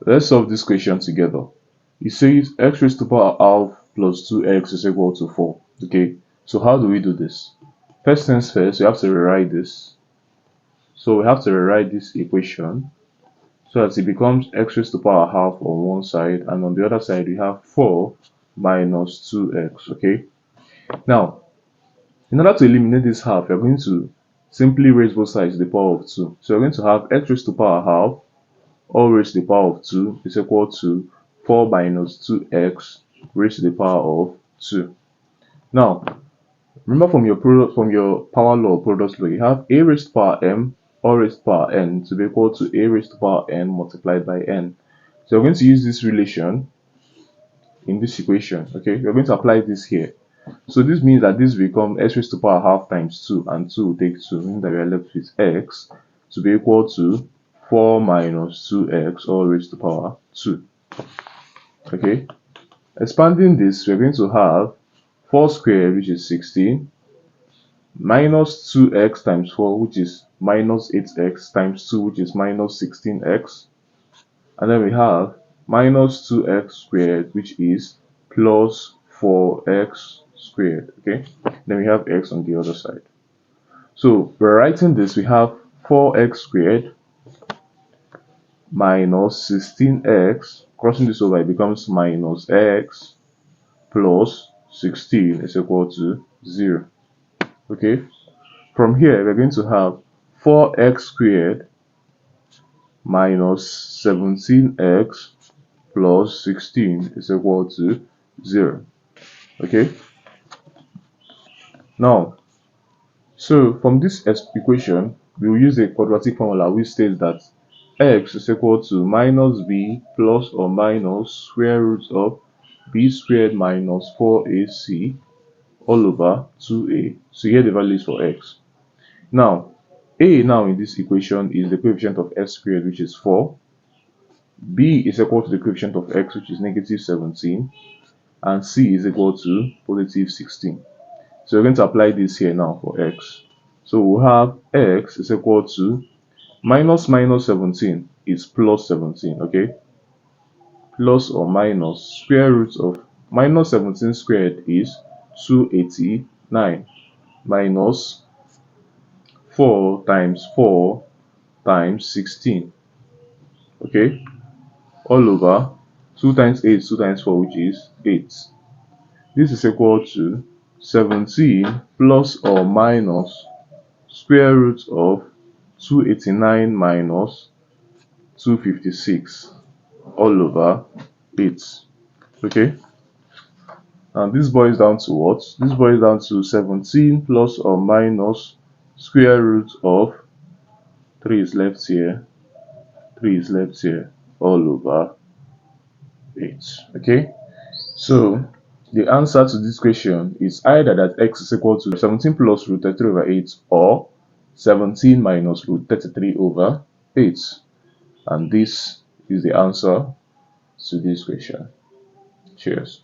Let's solve this question together. It says x raised to the power half plus 2x is equal to 4. Okay, so how do we do this? First things first, we have to rewrite this. So we have to rewrite this equation so that it becomes x raised to the power half on one side, and on the other side we have 4 minus 2x. Okay, now in order to eliminate this half, we are going to simply raise both sides to the power of 2. So we're going to have x raised to the power half all raised to the power of 2 is equal to 4 minus 2x raised to the power of 2. Now, remember from your power law or product law, you have a raised to the power m all raised to the power n to be equal to a raised to the power n multiplied by n. So we're going to use this relation in this equation. Okay, we're going to apply this here. So this means that this will become x raised to the power half times 2, and 2 will take 2, meaning that we are left with x to be equal to 4 minus 2x all raised to the power 2. Okay, expanding this, we're going to have 4 squared, which is 16, minus 2x times 4, which is minus 8x, times 2, which is minus 16x, and then we have minus 2x squared, which is plus 4x squared. Okay, then we have x on the other side. So we're writing this, we have 4x squared minus 16x, crossing this over, it becomes minus x plus 16 is equal to 0. Okay, from here we're going to have 4x squared minus 17x plus 16 is equal to 0. Okay, now, so from this equation, we will use a quadratic formula which states that x is equal to minus b plus or minus square root of b squared minus 4ac all over 2a. So here the values for x. Now, a now in this equation is the coefficient of x squared, which is 4. b is equal to the coefficient of x, which is negative 17. And c is equal to positive 16. So we're going to apply this here now for x. So we'll have x is equal to minus 17 is plus 17, okay? Plus or minus square root of minus 17 squared is 289 minus 4 times 16, okay? All over 2 times 8, 2 times 4, which is 8. This is equal to 17 plus or minus square root of 289 minus 256 all over 8. Okay, and this boils down to what? This boils down to 17 plus or minus square root of 3 is left here, 3 is left here, all over 8. Okay, so the answer to this question is either that x is equal to 17 plus root 33 over 8 or 17 minus root 33 over 8. And this is the answer to this question. Cheers.